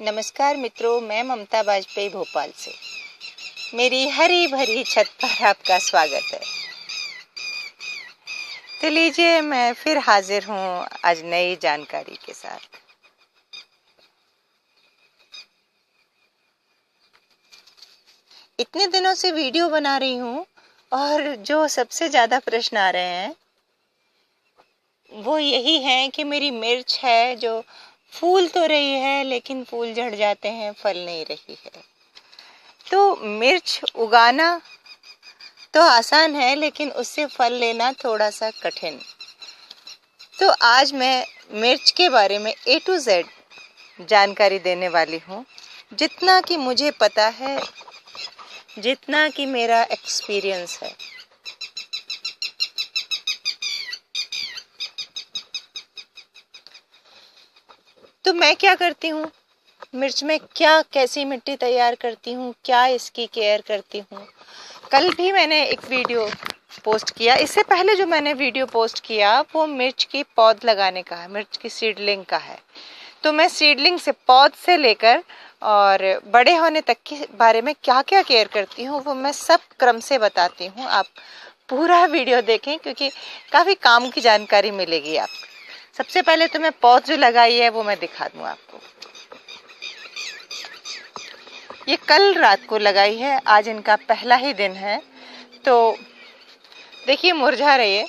नमस्कार मित्रों, मैं ममता बाजपेयी भोपाल से मेरी हरी भरी छत पर आपका स्वागत है। तो लीजिए, मैं फिर हाजिर हूँ आज नई जानकारी के साथ। इतने दिनों से वीडियो बना रही हूँ और जो सबसे ज़्यादा प्रश्न आ रहे हैं वो यही है कि मेरी मिर्च है जो फूल तो रही है लेकिन फूल झड़ जाते हैं, फल नहीं रही है। तो मिर्च उगाना तो आसान है लेकिन उससे फल लेना थोड़ा सा कठिन। तो आज मैं मिर्च के बारे में A to Z जानकारी देने वाली हूँ, जितना कि मुझे पता है, जितना कि मेरा एक्सपीरियंस है। तो मैं क्या करती हूँ, मिर्च में कैसी मिट्टी तैयार करती हूँ, क्या इसकी केयर करती हूँ। कल भी मैंने एक वीडियो पोस्ट किया। इससे पहले जो मैंने वीडियो पोस्ट किया वो मिर्च की पौध लगाने का है, मिर्च की सीडलिंग का है। तो मैं सीडलिंग से, पौध से लेकर और बड़े होने तक के बारे में क्या क्या केयर करती हूँ वो मैं सब क्रम से बताती हूँ। आप पूरा वीडियो देखें क्योंकि काफ़ी काम की जानकारी मिलेगी आपको। सबसे पहले तो मैं पौध जो लगाई है वो मैं दिखा दूँ आपको। ये कल रात को लगाई है, आज इनका पहला ही दिन है। तो देखिए मुरझा रही है।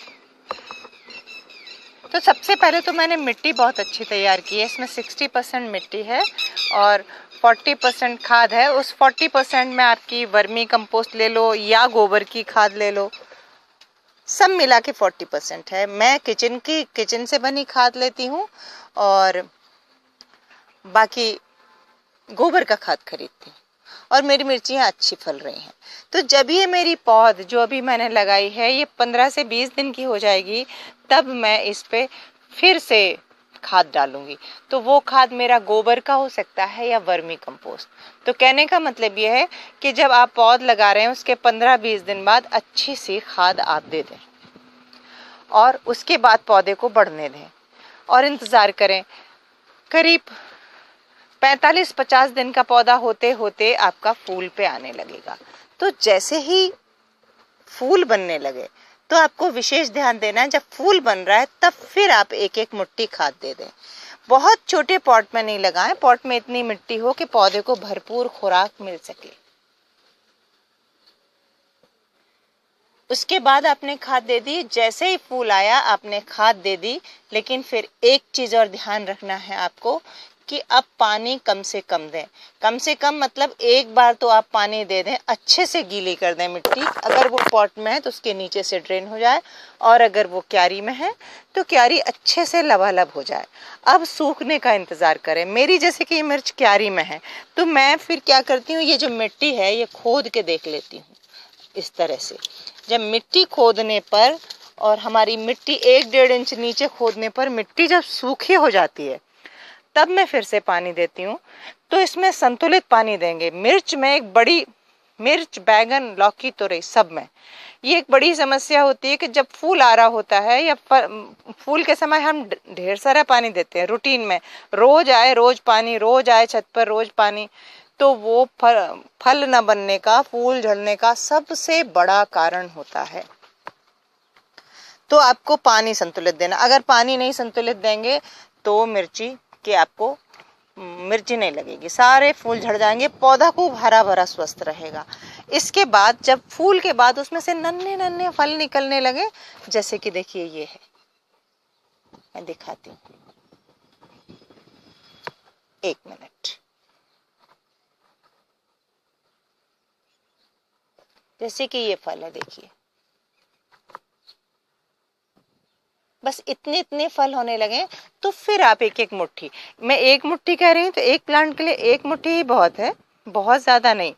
तो सबसे पहले तो मैंने मिट्टी बहुत अच्छी तैयार की है। इसमें 60% मिट्टी है और 40% खाद है। उस 40% में आपकी वर्मी कंपोस्ट ले लो या गोबर की खाद ले लो, सब मिला के 40% है। मैं किचन से बनी खाद लेती हूँ और बाकी गोबर का खाद खरीदती हूँ और मेरी मिर्चियाँ अच्छी फल रही हैं। तो जब ये मेरी पौध जो अभी मैंने लगाई है ये 15 से 20 दिन की हो जाएगी, तब मैं इस पे फिर से खाद डालूंगी। तो वो खाद मेरा गोबर का हो सकता है या वर्मी कंपोस्ट। तो कहने का मतलब ये है कि जब आप पौध लगा रहे हैं उसके 15-20 दिन बाद अच्छी सी खाद आप दे दें और उसके बाद पौधे को बढ़ने दें और इंतज़ार करें। करीब 45-50 दिन का पौधा होते होते आपका फूल पे आने लगेगा। तो जैसे ही फूल बनने लगे तो आपको विशेष ध्यान देना है, जब फूल बन रहा है तब फिर आप एक एक मुट्ठी खाद दे दें। बहुत छोटे पॉट में नहीं लगाएं, पॉट में इतनी मिट्टी हो कि पौधे को भरपूर खुराक मिल सके। उसके बाद आपने खाद दे दी, जैसे ही फूल आया आपने खाद दे दी। लेकिन फिर एक चीज और ध्यान रखना है आपको कि अब पानी कम से कम दें। कम से कम मतलब एक बार तो आप पानी दे दें, अच्छे से गीली कर दें मिट्टी। अगर वो पॉट में है तो उसके नीचे से ड्रेन हो जाए और अगर वो क्यारी में है तो क्यारी अच्छे से लबालब हो जाए। अब सूखने का इंतजार करें। मेरी जैसे कि ये मिर्च क्यारी में है तो मैं फिर क्या करती हूँ, ये जो मिट्टी है ये खोद के देख लेती हूँ इस तरह से। जब मिट्टी खोदने पर और हमारी मिट्टी 1-1.5 इंच नीचे खोदने पर मिट्टी जब सूखी हो जाती है तब मैं फिर से पानी देती हूँ। तो इसमें संतुलित पानी देंगे। मिर्च में एक बड़ी, मिर्च, बैगन, लौकी, तोरई सब में ये एक बड़ी समस्या होती है कि जब फूल आ रहा होता है या फूल के समय हम ढेर सारा पानी देते हैं रूटीन में, रोज आए रोज पानी, रोज आए छत पर रोज पानी, तो वो फल न बनने का, फूल झड़ने का सबसे बड़ा कारण होता है। तो आपको पानी संतुलित देना। अगर पानी नहीं संतुलित देंगे तो मिर्ची नहीं लगेगी, सारे फूल झड़ जाएंगे, पौधा खूब हरा भरा स्वस्थ रहेगा। इसके बाद जब फूल के बाद उसमें से नन्हे नन्हे फल निकलने लगे, जैसे कि देखिए ये है, मैं दिखाती हूँ, 1 मिनट। जैसे कि ये फल है, देखिए, बस इतने इतने फल होने लगे। तो फिर आप एक एक मुट्ठी, मैं 1 मुट्ठी कह रही हूँ तो एक प्लांट के लिए 1 मुट्ठी ही बहुत है, बहुत ज्यादा नहीं।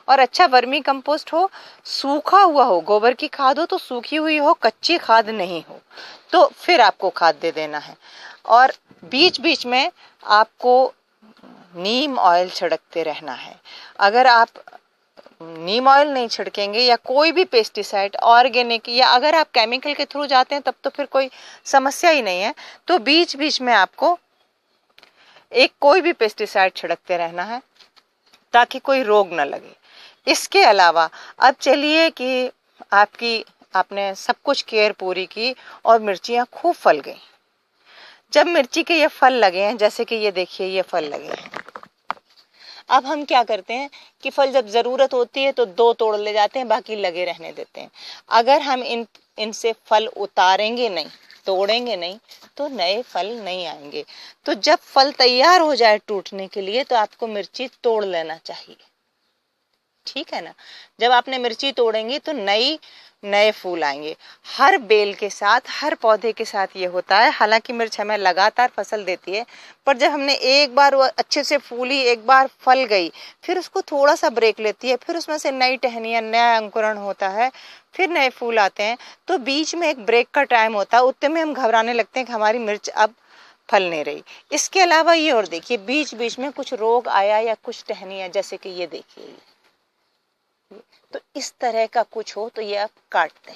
और अच्छा वर्मी कंपोस्ट हो, सूखा हुआ हो, गोबर की खाद हो तो सूखी हुई हो, कच्ची खाद नहीं हो, तो फिर आपको खाद दे देना है। और बीच बीच में आपको नीम ऑयल छिड़कते रहना है। अगर आप नीम ऑयल नहीं छिड़केंगे या कोई भी पेस्टिसाइड ऑर्गेनिक, या अगर आप केमिकल के थ्रू जाते हैं तब तो फिर कोई समस्या ही नहीं है। तो बीच बीच में आपको एक कोई भी पेस्टिसाइड छिड़कते रहना है ताकि कोई रोग न लगे। इसके अलावा अब चलिए कि आपने सब कुछ केयर पूरी की और मिर्चियाँ खूब फल गई। जब मिर्ची के ये फल लगे हैं, जैसे कि ये देखिए ये फल लगे हैं, अब हम क्या करते हैं कि फल जब ज़रूरत होती है तो 2 तोड़ ले जाते हैं, बाकी लगे रहने देते हैं। अगर हम इनसे फल उतारेंगे नहीं, तोड़ेंगे नहीं, तो नए फल नहीं आएंगे। तो जब फल तैयार हो जाए टूटने के लिए तो आपको मिर्ची तोड़ लेना चाहिए, ठीक है ना। जब आपने मिर्ची तोड़ेंगी तो नए फूल आएंगे। हर बेल के साथ, हर पौधे के साथ ये होता है। हालांकि मिर्च हमें लगातार फसल देती है, पर जब हमने एक बार वो अच्छे से फूली, एक बार फल गई, फिर उसको थोड़ा सा ब्रेक लेती है, फिर उसमें से नई टहनियाँ, नया अंकुरण होता है, फिर नए फूल आते हैं। तो बीच में एक ब्रेक का टाइम होता है, उतने में हम घबराने लगते हैं कि हमारी मिर्च अब फल नहीं रही। इसके अलावा ये और देखिए, बीच बीच में कुछ रोग आया या कुछ टहनियाँ, जैसे कि ये देखिए, तो इस तरह का कुछ हो तो ये आप काट दें।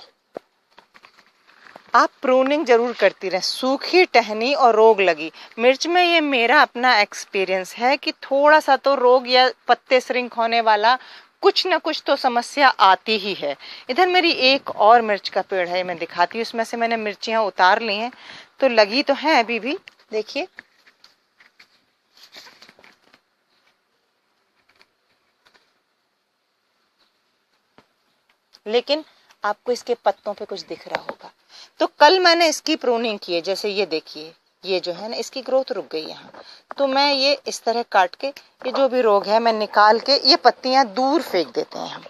आप प्रूनिंग जरूर करती रहें। सूखी टहनी और रोग लगी मिर्च में, ये मेरा अपना एक्सपीरियंस है कि थोड़ा सा तो रोग या पत्ते श्रिंक होने वाला कुछ ना कुछ तो समस्या आती ही है। इधर मेरी एक और मिर्च का पेड़ है, मैं दिखाती हूँ। इसमें से मैंने मिर्चियाँ उतार ली हैं, तो लगी तो है अभी भी, देखिए। लेकिन आपको इसके पत्तों पे कुछ दिख रहा होगा। तो कल मैंने इसकी प्रूनिंग की है, जैसे ये देखिए, ये जो है ना, इसकी ग्रोथ रुक गई यहाँ। तो मैं ये इस तरह काट के, ये जो भी रोग है मैं निकाल के ये पत्तियां दूर फेंक देते हैं हम।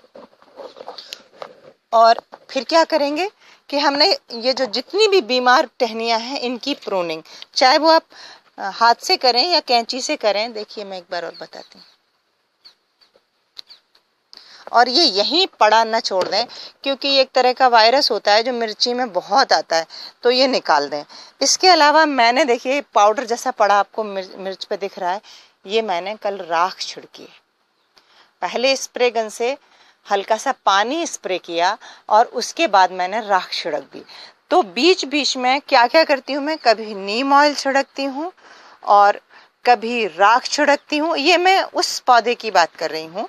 और फिर क्या करेंगे कि हमने ये जो जितनी भी बीमार टहनियां हैं इनकी प्रूनिंग, चाहे वो आप हाथ से करें या कैंची से करें। देखिए मैं एक बार और बताती हूँ। और ये यहीं पड़ा न छोड़ दें, क्योंकि ये एक तरह का वायरस होता है जो मिर्ची में बहुत आता है, तो ये निकाल दें। इसके अलावा मैंने, देखिए पाउडर जैसा पड़ा आपको मिर्च पे दिख रहा है, ये मैंने कल राख छिड़की है। पहले स्प्रे गन से हल्का सा पानी स्प्रे किया और उसके बाद मैंने राख छिड़क दी। तो बीच बीच में क्या क्या करती हूँ मैं, कभी नीम ऑयल छिड़कती हूँ और कभी राख छिड़कती हूँ। ये मैं उस पौधे की बात कर रही हूँ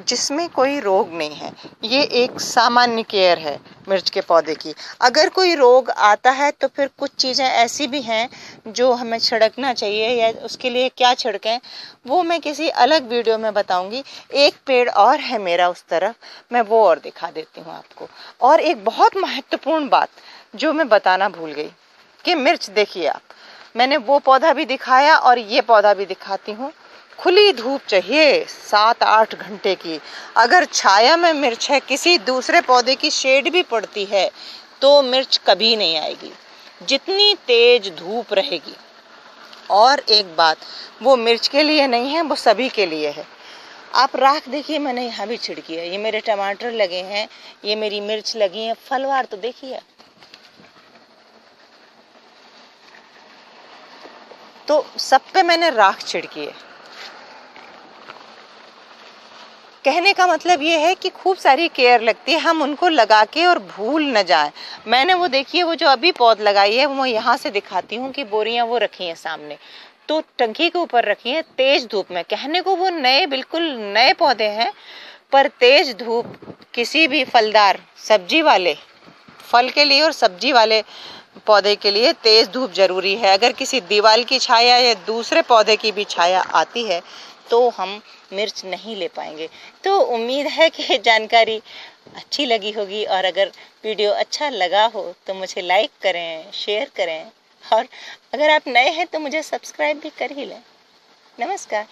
जिसमें कोई रोग नहीं है। ये एक सामान्य केयर है मिर्च के पौधे की। अगर कोई रोग आता है तो फिर कुछ चीज़ें ऐसी भी हैं जो हमें छिड़कना चाहिए, या उसके लिए क्या छिड़कें वो मैं किसी अलग वीडियो में बताऊंगी। एक पेड़ और है मेरा उस तरफ, मैं वो और दिखा देती हूँ आपको। और एक बहुत महत्वपूर्ण बात जो मैं बताना भूल गई कि मिर्च देखिए आप, मैंने वो पौधा भी दिखाया और ये पौधा भी दिखाती हूँ। खुली धूप चाहिए 7-8 घंटे की। अगर छाया में मिर्च है, किसी दूसरे पौधे की शेड भी पड़ती है, तो मिर्च कभी नहीं आएगी, जितनी तेज धूप रहेगी। और एक बात, वो मिर्च के लिए नहीं है, वो सभी के लिए है। आप राख देखिए, मैंने यहाँ भी छिड़की है। ये मेरे टमाटर लगे हैं, ये मेरी मिर्च लगी है, फलवार तो देखिए। तो सब पे मैंने राख छिड़की है। कहने का मतलब ये है कि खूब सारी केयर लगती है, हम उनको लगा के और भूल न जाएं। मैंने वो देखिए, वो जो अभी पौध लगाई है, वो यहाँ से दिखाती हूँ कि बोरियां वो रखी हैं सामने, तो टंकी के ऊपर रखी हैं तेज धूप में। कहने को वो नए, बिल्कुल नए पौधे हैं, पर तेज धूप किसी भी फलदार सब्जी वाले फल के लिए और सब्जी वाले पौधे के लिए तेज धूप जरूरी है। अगर किसी दीवार की छाया या दूसरे पौधे की भी छाया आती है तो हम मिर्च नहीं ले पाएंगे। तो उम्मीद है कि जानकारी अच्छी लगी होगी, और अगर वीडियो अच्छा लगा हो तो मुझे लाइक करें, शेयर करें, और अगर आप नए हैं तो मुझे सब्सक्राइब भी कर ही लें। नमस्कार।